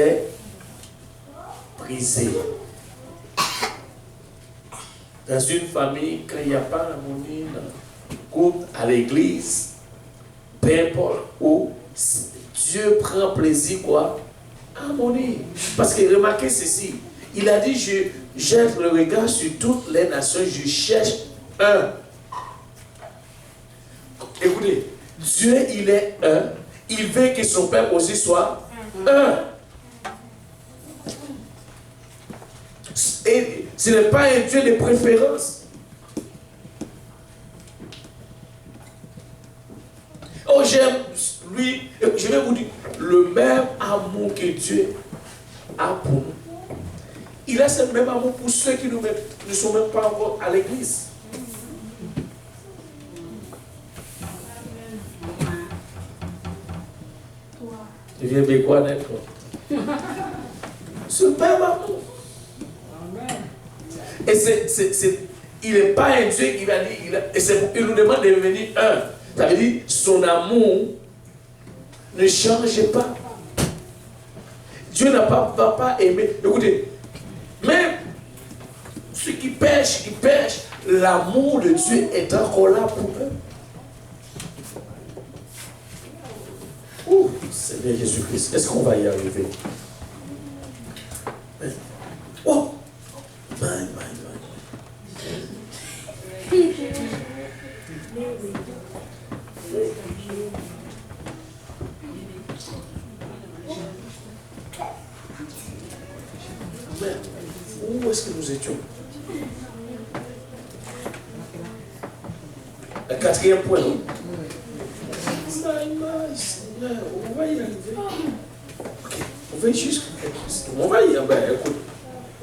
est brisé. Dans une famille, quand il n'y a pas d'harmonie, dans le couple, à l'église, peu importe où, Dieu prend plaisir quoi? Harmonie. Parce que remarquez ceci, il a dit, je jette le regard sur toutes les nations, je cherche un. Écoutez, Dieu il est un, il veut que son peuple aussi soit un. Et ce n'est pas un Dieu de préférence. Oh, j'aime lui, je vais vous dire, le même amour que Dieu a pour nous. Il a ce même amour pour ceux qui ne sont même pas encore à l'église. Tu viens de quoi d'être? Ce même amour. Et il n'est pas un Dieu qui va dire, il nous demande de devenir un. Ça veut dire, son amour ne change pas. Dieu va pas aimer. Écoutez, même ceux qui pêchent, l'amour de Dieu est encore là pour eux. Ouh, Seigneur Jésus-Christ, est-ce qu'on va y arriver? Oh! Où est-ce que nous étions? Le quatrième point, non? On va y arriver. Ok, on va juste. On va y arriver. Écoute,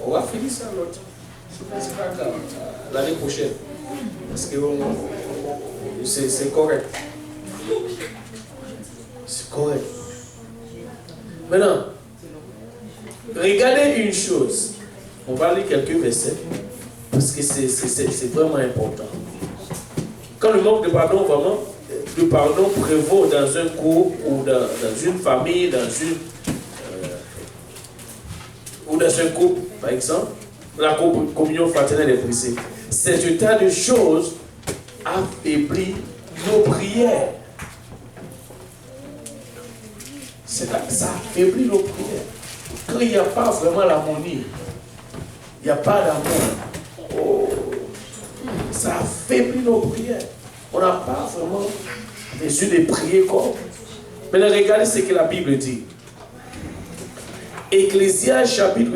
on va finir ça l'autre. C'est pas grave. L'année prochaine. Parce que c'est correct. C'est correct. Maintenant, regardez une chose. On va lire quelques versets. Parce que c'est vraiment important. Quand le manque de pardon, vraiment, le pardon prévaut dans un couple ou dans une famille, ou dans un couple, par exemple, la communion fraternelle est brisée. Cet état de choses affaiblit nos prières. Ça affaiblit nos prières. Quand il n'y a pas vraiment l'harmonie, il n'y a pas d'amour, oh, ça affaiblit nos prières. On n'a pas vraiment besoin de prier comme. Maintenant, regardez ce que la Bible dit. Ecclésiaste chapitre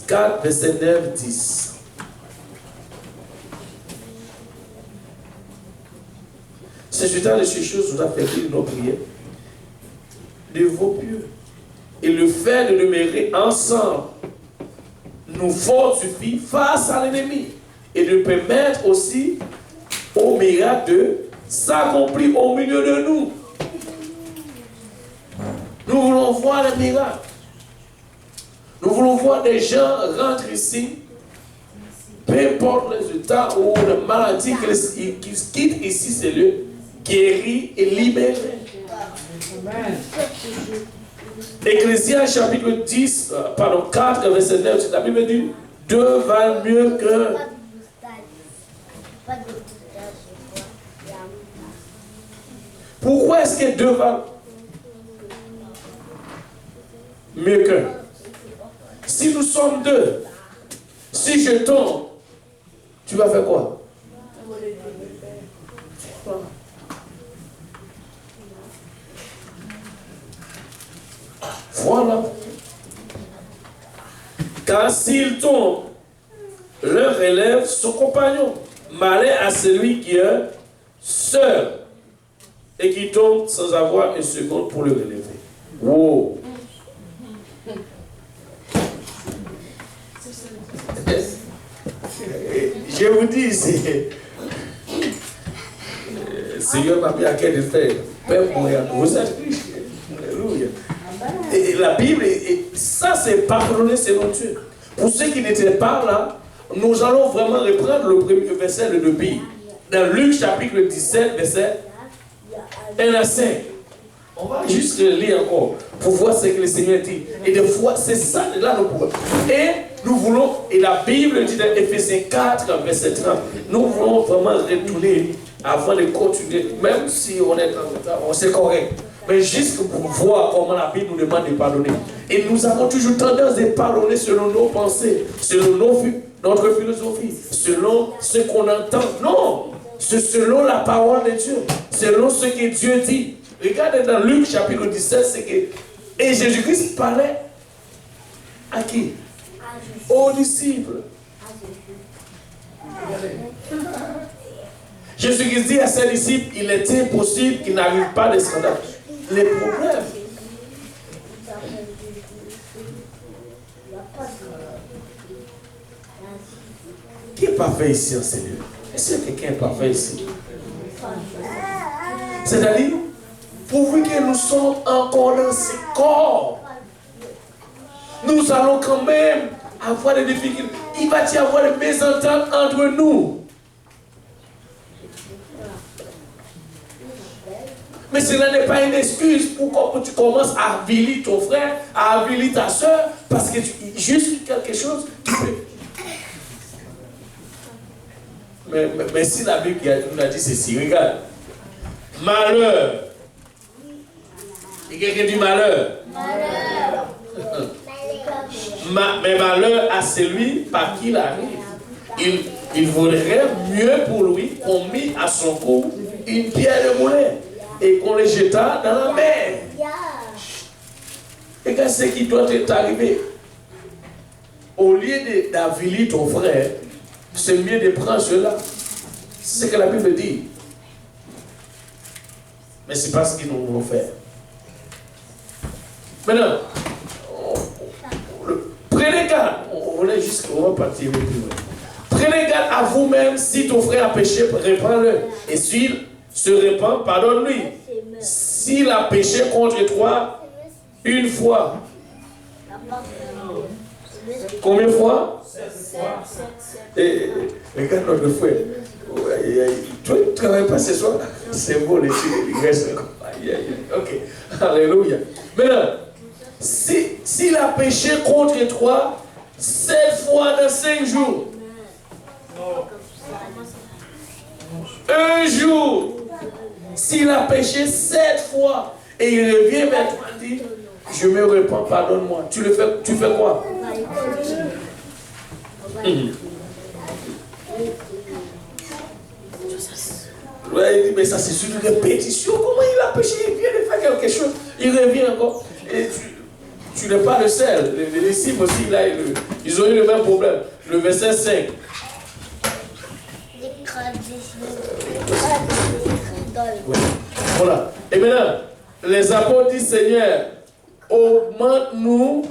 4, verset 9, 10. C'est temps de ces choses nous affaiblit nos prières de vos pieux. Et le fait de demeurer ensemble nous fortifie face à l'ennemi et de permettre aussi au miracle de s'accomplir au milieu de nous. Nous voulons voir le miracle. Nous voulons voir des gens rentrer ici, peu importe le résultat ou la maladie qu'ils quittent ici, c'est le guéri et libéré. Amen. Ecclésiaste chapitre 4, verset 9, la Bible dit, deux valent mieux qu'un. Pourquoi est-ce que deux valent mieux qu'un? Si nous sommes deux, si je tombe, tu vas faire quoi? Voilà. Car s'il tombe, l'un relève son compagnon. Malheur à celui qui est seul et qui tombe sans avoir une seconde pour le relever. Wow. Je vous dis, Seigneur m'a mis à quel effet. Père moyen, vous êtes riche. Alléluia. Et la Bible, ça c'est pardonner selon Dieu. Pour ceux qui n'étaient pas là, nous allons vraiment reprendre le premier verset de Bible. Dans Luc chapitre 17, verset 1 à 5. On va juste le lire encore pour voir ce que le Seigneur dit. Et des fois, c'est ça, là, nous pouvons. Et nous voulons, et la Bible dit dans Éphésiens 4, verset 30, nous voulons vraiment retourner avant de continuer, même si on est en retard, c'est correct. Mais juste pour voir comment la Bible nous demande de pardonner. Et nous avons toujours tendance de pardonner selon nos pensées, selon notre philosophie, selon ce qu'on entend. Non, c'est selon la parole de Dieu, selon ce que Dieu dit. Regardez dans Luc chapitre 17, c'est que et Jésus-Christ parlait à qui? Aux disciples. Jésus-Christ dit à ses disciples, il était possible qu'il n'arrive pas des scandales. Les problèmes. Qui est parfait ici en Seigneur? Est-ce que quelqu'un est parfait ici? C'est-à-dire, pourvu que nous sommes encore dans ce corps, nous allons quand même avoir des difficultés. Il va y avoir des mésententes entre nous. Mais cela n'est pas une excuse pour que tu commences à avilir ton frère, à avilir ta soeur, parce que juste quelque chose, tu peux. Mais si la Bible nous a dit ceci, regarde. Malheur. Et quelqu'un dit malheur. Malheur. Mais malheur à celui par qui il arrive. Il vaudrait mieux pour lui qu'on mit à son cou une pierre de moulin et qu'on le jeta dans la mer. Et qu'est-ce qui doit t'arriver? Au lieu d'avilir ton frère, c'est mieux de prendre cela. C'est ce que la Bible dit. Mais ce n'est pas ce qu'ils nous voulons faire. Maintenant, prenez garde. On va partir plus loin. Prenez garde à vous-même. Si ton frère a péché, réprends-le. Et s'il se répand, pardonne-lui. S'il a péché contre toi une fois. Combien de fois? 7 fois. Et regarde notre frère. Tu ne travailles pas ce soir? C'est bon, il reste encore. Ok. Alléluia. Maintenant, s'il a péché contre toi 7 fois dans 5 jours, un jour, s'il a péché 7 fois et il revient vers toi et dit, je me repens, pardonne-moi. Tu fais quoi? Ouais, il dit, mais ça c'est sur une répétition. Comment il a péché? Il vient de faire quelque chose. Il revient encore. Et tu n'es pas le seul. Les disciples aussi, là, ils ont eu le même problème. Le verset 5. Voilà. Et maintenant, les apôtres disent, Seigneur, augmente-nous.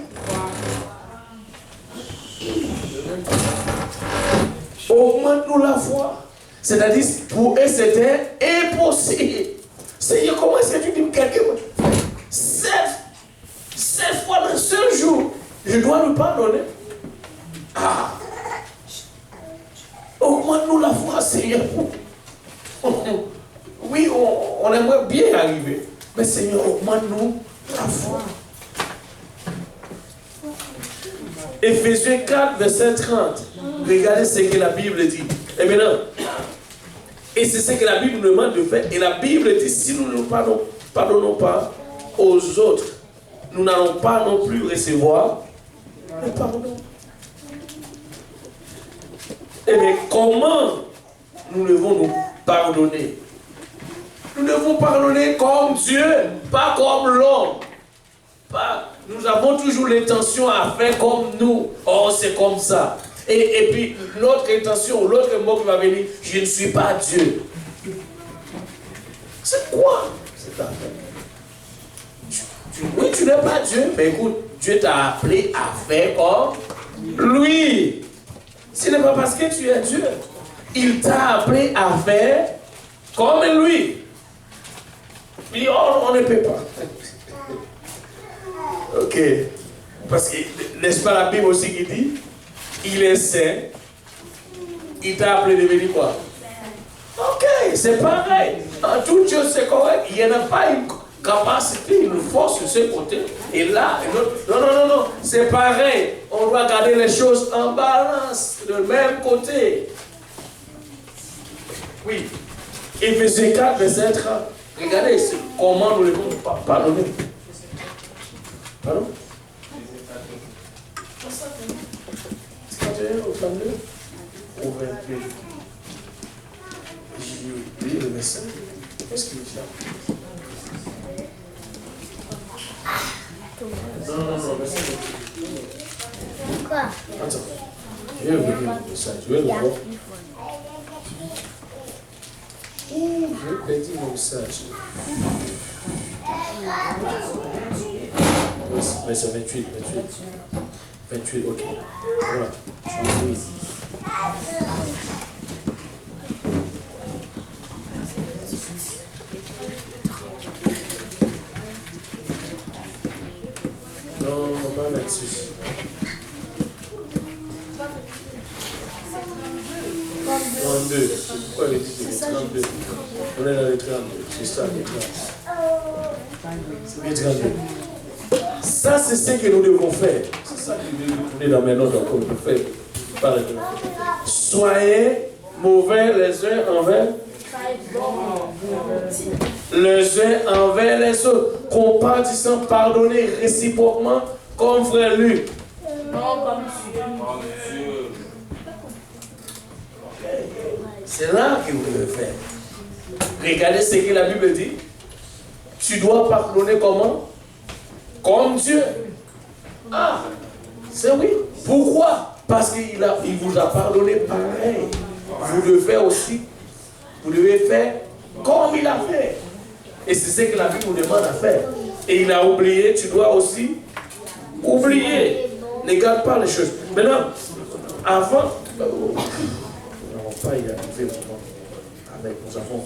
Augmente-nous la foi. C'est-à-dire, pour eux, c'était impossible. Seigneur, comment est-ce que tu dis quelqu'un 7 fois dans un seul jour, je dois lui pardonner? Ah! Augmente-nous la foi, Seigneur. Oui, on aimerait bien arriver. Mais Seigneur, augmente-nous la foi. Éphésiens 4, verset 30. Regardez ce que la Bible dit. Et maintenant, et c'est ce que la Bible nous demande de faire. Et la Bible dit, si nous ne pardonnons pas aux autres, nous n'allons pas non plus recevoir le pardon. Et bien, comment nous devons nous pardonner? Nous devons pardonner comme Dieu, pas comme l'homme. Nous avons toujours l'intention à faire comme nous. Oh, c'est comme ça. Et puis, l'autre intention, l'autre mot qui va venir, je ne suis pas Dieu. C'est quoi cette affaire? Oui, tu n'es pas Dieu, mais écoute, Dieu t'a appelé à faire comme lui. Ce n'est pas parce que tu es Dieu. Il t'a appelé à faire comme lui. Mais on ne peut pas. Ok. Parce que, n'est-ce pas la Bible aussi qui dit, il est saint, il t'a appelé de venir quoi? Ok, c'est pareil. En toute chose, c'est correct. Il n'y en a pas capacité, une force sur ce côté. Et là, non, c'est pareil. On doit garder les choses en balance, de même côté. Oui. Éphésiens 4, verset 30. Regardez comment nous devons pardonner. Pardon? 31 au 32 au 28. J'ai oublié le verset. Qu'est-ce qu'il fait? Non, verset. Quoi? Attends. Je vais ouvrir le message. Je vais le voir. Je vais péter mon message. Verset 28. 28, ok. Voilà. Non, pas là-dessus. 32. Pourquoi il dit 32? On est dans les 32. C'est ça, les 32. Ça, c'est ce que nous devons faire. C'est ça que nous devons tourner dans mes notes encore. Nous faire. Soyez mauvais les uns envers les autres. Compatissant, pardonnez réciproquement comme frère Luc. C'est là que vous devez faire. Regardez ce que la Bible dit. Tu dois pardonner comment? Comme Dieu. Ah, c'est oui. Pourquoi? Parce qu'il vous a pardonné pareil. Vous devez faire aussi. Vous devez faire comme il a fait. Et c'est ce que la Bible vous demande à faire. Et il a oublié, tu dois aussi oublier. Ne garde pas les choses. Maintenant, avant, nous n'avons pas y arriver vraiment. Avec, nous avons.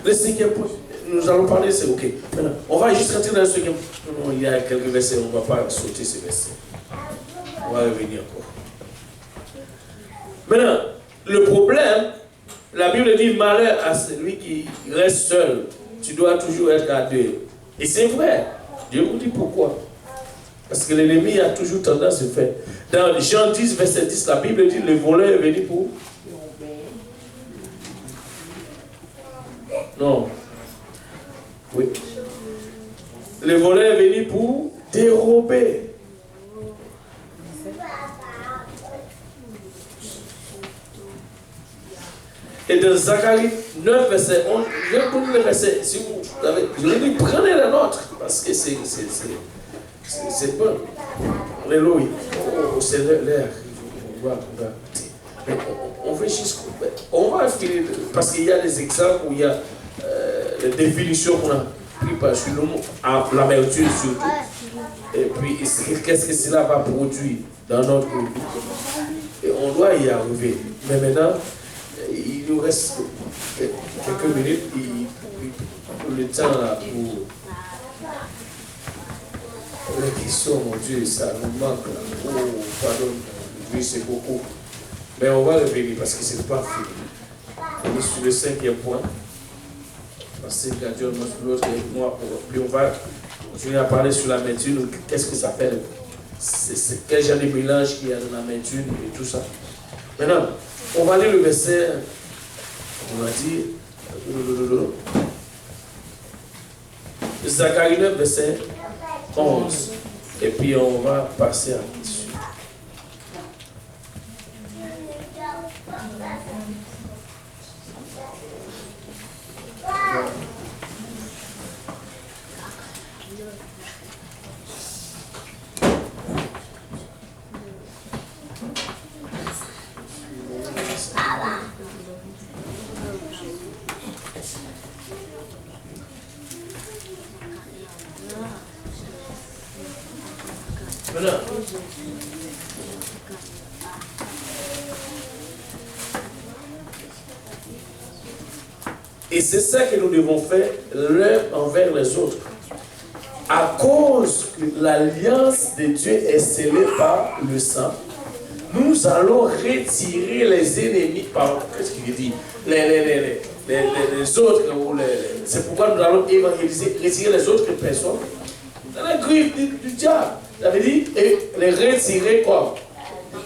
Le cinquième point, nous allons parler, c'est ok. Maintenant, on va juste rentrer dans le cinquième. Non, il y a quelques versets, on ne va pas sauter ces versets. On va revenir encore. Maintenant, le problème, la Bible dit malheur à celui qui reste seul. Tu dois toujours être à deux. Et c'est vrai. Dieu vous dit pourquoi. Parce que l'ennemi a toujours tendance à se faire. Dans Jean 10, verset 10, la Bible dit le voleur est venu pour. Non. Oui. Le voleur est venu pour dérober. Et dans Zacharie 9, verset 11, je vais vous le verset, si vous avez, je vais dire, prenez la nôtre, parce que c'est bon. Alléluia. Oh, c'est l'air. On fait juste. On va finir, parce qu'il y a des exemples où il y a les définitions qu'on a pris par sur le mot, l'amertume surtout. Et puis, qu'est-ce que cela va produire dans notre vie? Et on doit y arriver. Mais maintenant, il nous reste quelques minutes, le temps là pour les questions, mon Dieu, ça nous manque. Oh, pardon, oui, c'est beaucoup. Mais on va revenir parce que ce n'est pas fini. On est sur le cinquième point. Parce que Dieu nous l'autre et moi, puis on va continuer à parler sur l'amertume. Qu'est-ce que ça fait? C'est quel genre de mélange qu'il y a dans l'amertume et tout ça. Maintenant, on va lire le verset, on va dire, Zacharie 9, verset 11. Et puis on va passer à dessus. Voilà. Et c'est ça que nous devons faire l'un envers les autres. À cause que l'alliance de Dieu est scellée par le sang, nous allons retirer les ennemis par, qu'est-ce qu'il dit, les autres, c'est pourquoi nous allons évangéliser, retirer les autres personnes dans la griffe du diable. Ça veut dire les retirer quoi?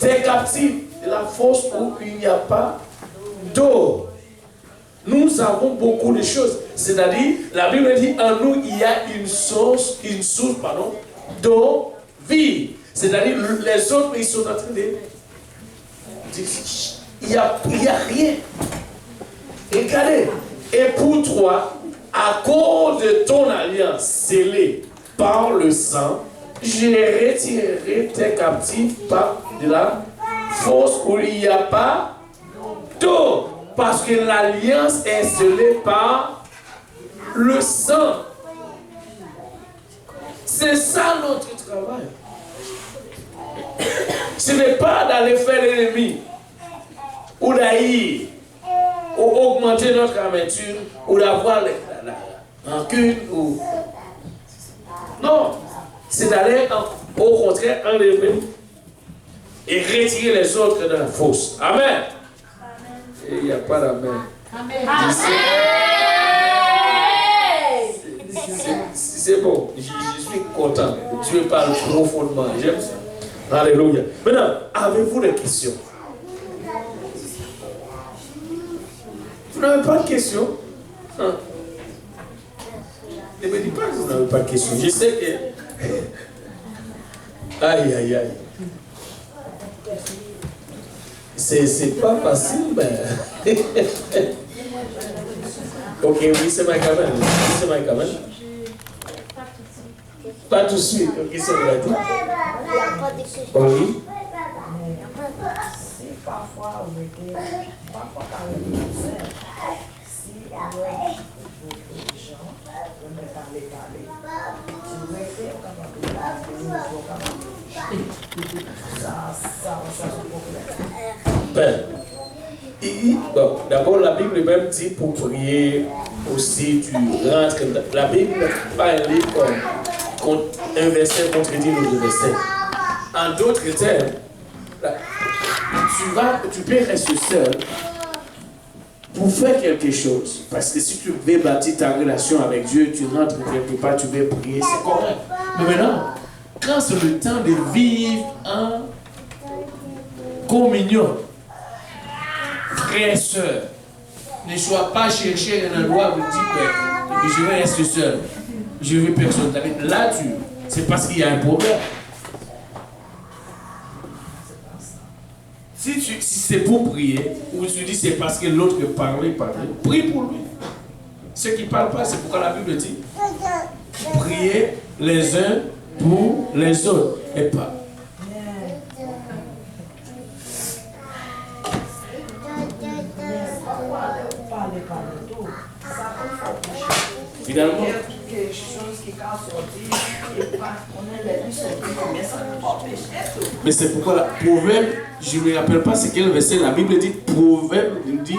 Des captifs de la fosse où il n'y a pas d'eau. Nous avons beaucoup de choses. C'est-à-dire, la Bible dit en nous il y a une source d'eau vive. C'est-à-dire, les autres, ils sont en train de dire, il n'y a rien. Regardez, et pour toi, à cause de ton alliance scellée par le sang, je retirerai tes captifs par de la fosse où il n'y a pas d'eau. Parce que l'alliance est scellée par le sang. C'est ça notre travail. Ce n'est pas d'aller faire l'ennemi ou d'haïr ou augmenter notre amertume ou d'avoir la rancune ou... Non, c'est d'aller au contraire enlever et retirer les autres de la fosse. Amen. Et il n'y a pas d'amen. Amen. C'est bon, je suis content. Dieu parle profondément. J'aime ça. Alléluia. Maintenant, avez-vous des questions? Vous n'avez pas de questions? Ne me dites pas que vous n'avez pas de questions. Je sais que... Aïe, aïe, aïe. C'est pas facile, mais... Ok, oui, c'est ma caméra. C'est ma caméra. Pas tout de suite. Ok, c'est vrai. Oui. Si parfois on était, parfois quand on était, si on veut les gens, on est parler, tu veux faire ça c'est problème. Bon, d'abord la Bible même dit pour prier aussi, tu rentres. La Bible n'est pas un livre comme un verset contredit l'autre verset. En d'autres termes, tu peux rester seul pour faire quelque chose. Parce que si tu veux bâtir ta relation avec Dieu, tu rentres quelque part, tu veux prier, c'est correct. Mais maintenant, quand c'est le temps de vivre en communion, frère, soeur, ne sois pas chercher un endroit où tu dis que je vais rester seul. Je veux personne. Là, c'est parce qu'il y a un problème. Si c'est pour prier, ou tu dis c'est parce que l'autre parlait, prie pour lui. Ceux qui ne parlent pas, c'est pourquoi la Bible dit priez les uns pour les autres. Et pas. Finalement, mais c'est pourquoi la proverbe, je ne me rappelle pas c'est quel verset, la Bible dit, proverbe dit,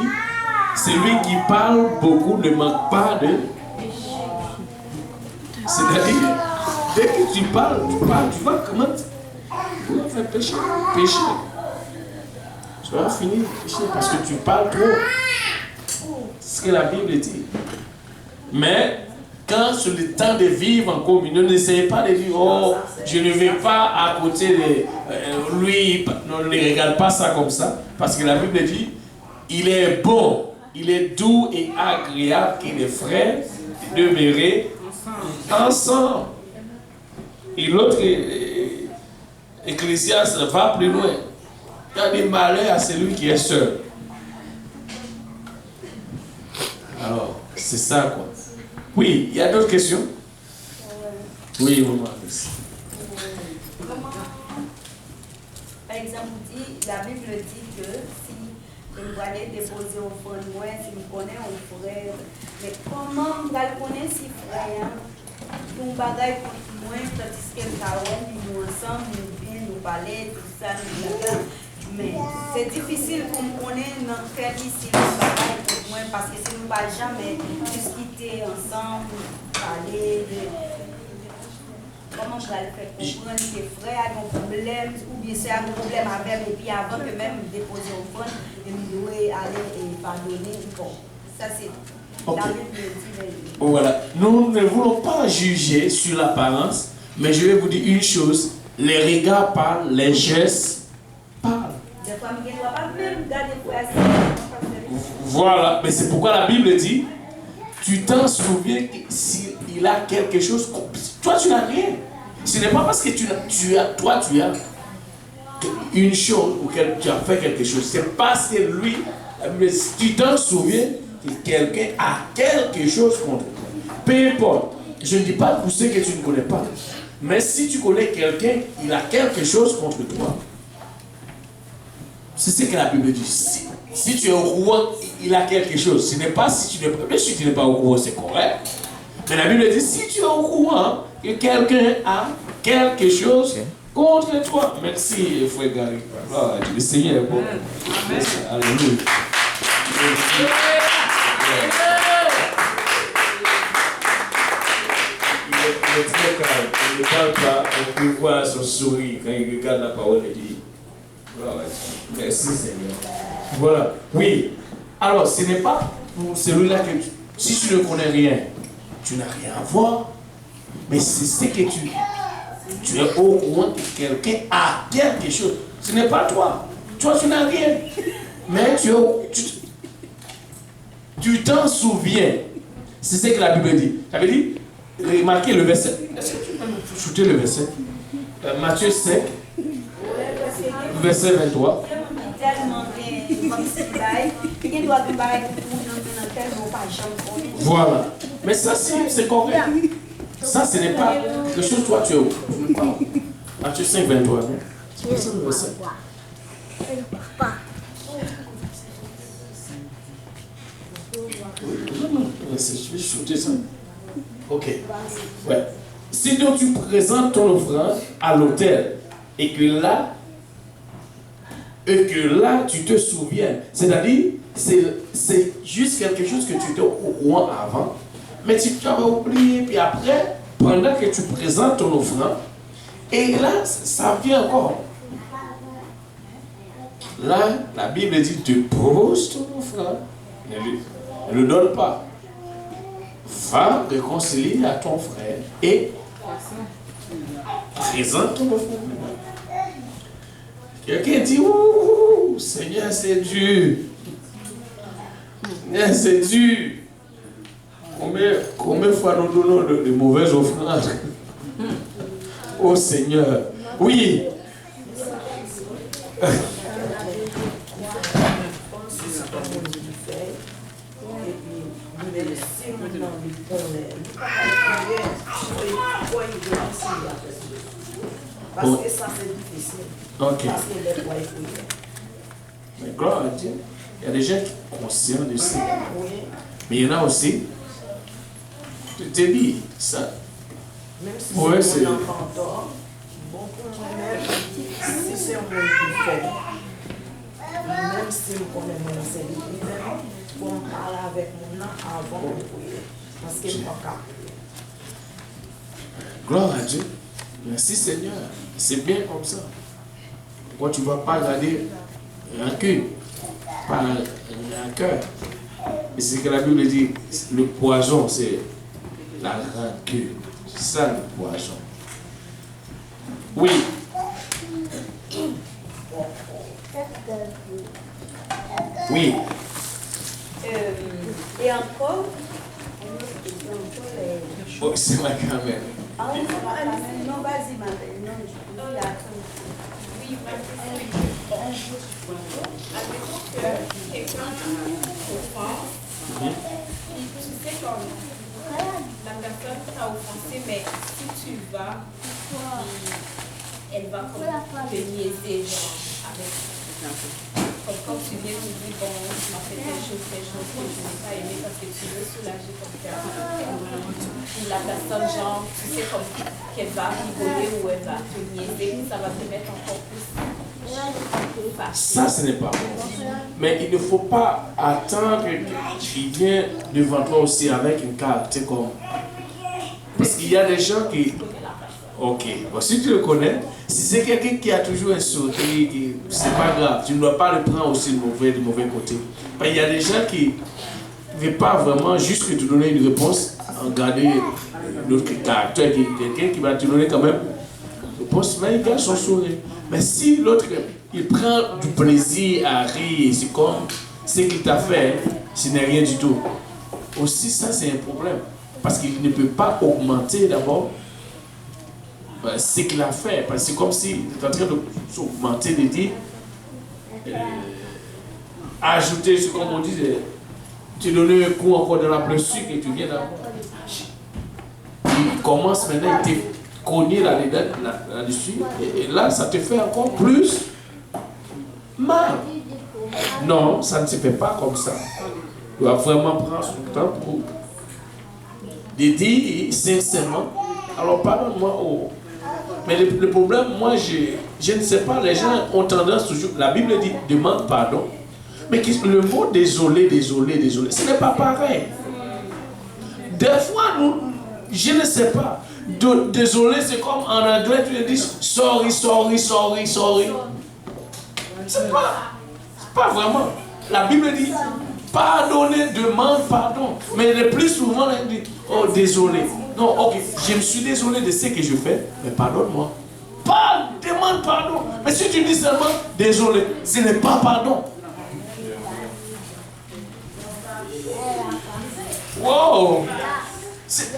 celui qui parle beaucoup ne manque pas de... C'est-à-dire, dès que tu parles, tu vas comment tu vas faire pécher. Tu vas finir pécher parce que tu parles trop. C'est ce que la Bible dit. Mais quand c'est le temps de vivre en communion, n'essayez pas de dire, oh, je ne vais pas à côté de lui, ne regarde pas ça comme ça. Parce que la Bible dit, il est bon, il est doux et agréable que les frères demeurent ensemble. Et l'autre Ecclésiaste va plus loin. Il y a des malheurs à celui qui est seul. Alors, c'est ça quoi. Oui, il y a d'autres questions? Oui, maman. Par exemple, la Bible dit que si on va aller déposer au fond de moi, si on connaît un frère, mais comment on va le connaître si frère, nous bagaille contre moi, tandis que nous ensemble, nous bien, nous parler, tout ça, nous mais c'est difficile pour nous connaître notre frère ici, nous bagaille contre moi, parce que si nous ne parlons jamais, discuter ensemble, parler de... Comment je vais le faire comprendre que les frères ont un problème, ou bien c'est un problème avec, et puis avant que même déposer au fond, et nous devons aller et pardonner. Bon, Ça, c'est Ok. la Bible dit. Voilà. Nous ne voulons pas juger sur l'apparence, mais je vais vous dire une chose. Les regards parlent, les gestes parlent. Des fois, je ne dois pas même garder pour la Voilà. Mais c'est pourquoi la Bible dit, tu t'en souviens s'il a quelque chose. Toi, tu n'as rien. Ce n'est pas parce que tu as une chose ou que tu as fait quelque chose. C'est parce que lui, tu t'en souviens que quelqu'un a quelque chose contre toi. Peu importe. Je ne dis pas pour ceux que tu ne connais pas. Mais si tu connais quelqu'un, il a quelque chose contre toi. C'est ce que la Bible dit. Si tu es au courant, il a quelque chose. Ce n'est pas si tu n'es pas. Bien sûr, tu n'es pas au courant, c'est correct. Mais la Bible dit si tu es au courant que quelqu'un a quelque chose contre toi. Merci, frère Gary. Oh, le Seigneur est bon. Alléluia. Il est très calme. Il ne parle pas. On peut voir son sourire quand il regarde la parole et dit merci Seigneur. Voilà. Oui. Alors, ce n'est pas pour celui-là que si tu ne connais rien, tu n'as rien à voir. Mais c'est ce que tu es au courant que quelqu'un a quelque chose. Ce n'est pas toi. Toi, tu n'as rien. Mais tu t'en souviens. C'est ce que la Bible dit. Ça veut dire, remarquez le verset. Est-ce que tu peux me shooter le verset? Matthieu 5, verset 23. Voilà. Mais ça, c'est correct. Ça, ce n'est pas quelque chose, toi, tu es où? Matthieu 5, 23. C'est ça le verset. Je vais shooter ça. Ok. Ouais. Si donc tu présentes ton offrande à l'autel et que là tu te souviens, c'est-à-dire c'est juste quelque chose que tu étais au courant avant, mais tu t'avais oublié, puis après, pendant que tu présentes ton offrande, et là, ça vient encore. Là, la Bible dit, tu poses ton offrande, ne le donne pas. Va réconcilier à ton frère et présente ton offrande. Quelqu'un dit, ouh, Seigneur, c'est dur. Seigneur, c'est dur. Combien de fois nous donnons de mauvaises offrandes? Oh Seigneur. Oui. Parce que ça c'est difficile. Ok. Parce que les voix est Mais gloire à Dieu. Il y a des gens qui sont conscients de ça. oui. Mais il y en a aussi. Je te dis ça. Même si Ouais, c'est c'est- mon enfant tort, bon pour moi-même, si c'est un monde qui fait, même si je connais mon c'est lui-même, pour me parler avec mon nom avant de prier. Parce que je ne peux pas prier. Gloire à Dieu. Merci Seigneur. C'est bien comme ça. Pourquoi tu ne vas pas garder rancune, pas rancœur? Et c'est ce que la Bible dit, le poison, c'est la rancune. C'est ça le poison. Oui. Oui. Et encore, Oh, c'est ma caméra. non, vas-y, ma belle. Non, je suis Oui, admettons que quelqu'un t'offense, et tu sais comme la personne t'a offensé, mais si tu vas, elle va comme te niaiser, genre, avec. Comme quand tu viens, tu dis, bon, tu m'as fait telle chose que je n'ai pas aimé parce que tu veux soulager ton cœur. Ou la personne, genre, tu sais comme qu'elle va rigoler ou elle va te niaiser, ça va te mettre encore plus. Ça, ce n'est pas bon. Mais il ne faut pas attendre qu'il vienne devant toi aussi avec une carte comme. Parce qu'il y a des gens qui. Ok, bon, si tu le connais, si c'est quelqu'un qui a toujours insulté, c'est pas grave, tu ne dois pas le prendre aussi de mauvais côté. Il y a des gens qui ne veut pas vraiment juste que tu donnes une réponse en garder l'autre caractère, quelqu'un qui va te donner quand même une réponse, mais il garde son sourire. Mais si l'autre, il prend du plaisir à rire, c'est comme ce qu'il t'a fait, ce n'est rien du tout. Aussi, ça c'est un problème. Parce qu'il ne peut pas augmenter d'abord ce qu'il a fait. Parce que c'est comme s'il est en train de s'augmenter, de dire, ajouter, c'est comme on dit, tu donnes un coup encore dans la blessure et tu viens d'abord. Il commence maintenant, il t'est cogné là-dessus, et là, ça te fait encore plus mal. Non, ça ne se fait pas comme ça. Tu dois vraiment prendre son temps pour dire sincèrement, alors pardonne-moi. Oh. Mais le problème, moi, je ne sais pas, les gens ont tendance toujours, la Bible dit, demande pardon. Mais le mot désolé, ce n'est pas pareil. Des fois, je ne sais pas. Désolé, c'est comme en anglais, tu dis sorry. C'est pas vraiment. La Bible dit pardonner, demande pardon. Mais le plus souvent, elle dit oh, désolé. Non, ok, je me suis désolé de ce que je fais, mais pardonne-moi. Demande pardon. Mais si tu dis seulement désolé, ce n'est pas pardon. Wow! C'est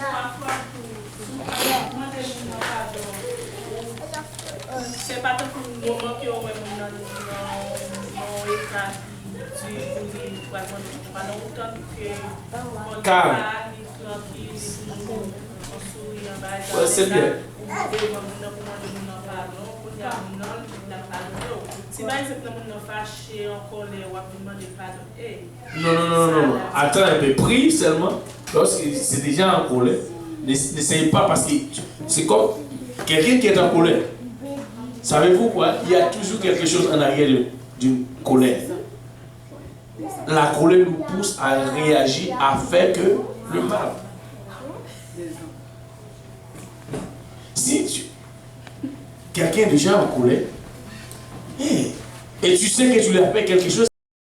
pas tant pour le moment que on est dans état c'est bien. Si par exemple, on fâché encore les demander pardon. Non. Attends un peu, prie seulement. Lorsque c'est déjà en colère, n'essayez pas parce que c'est comme quelqu'un qui est en colère. Savez-vous quoi? Il y a toujours quelque chose en arrière d'une colère. La colère nous pousse à réagir, à faire que le mal. Si quelqu'un est déjà en colère, et tu sais que tu lui as fait quelque chose,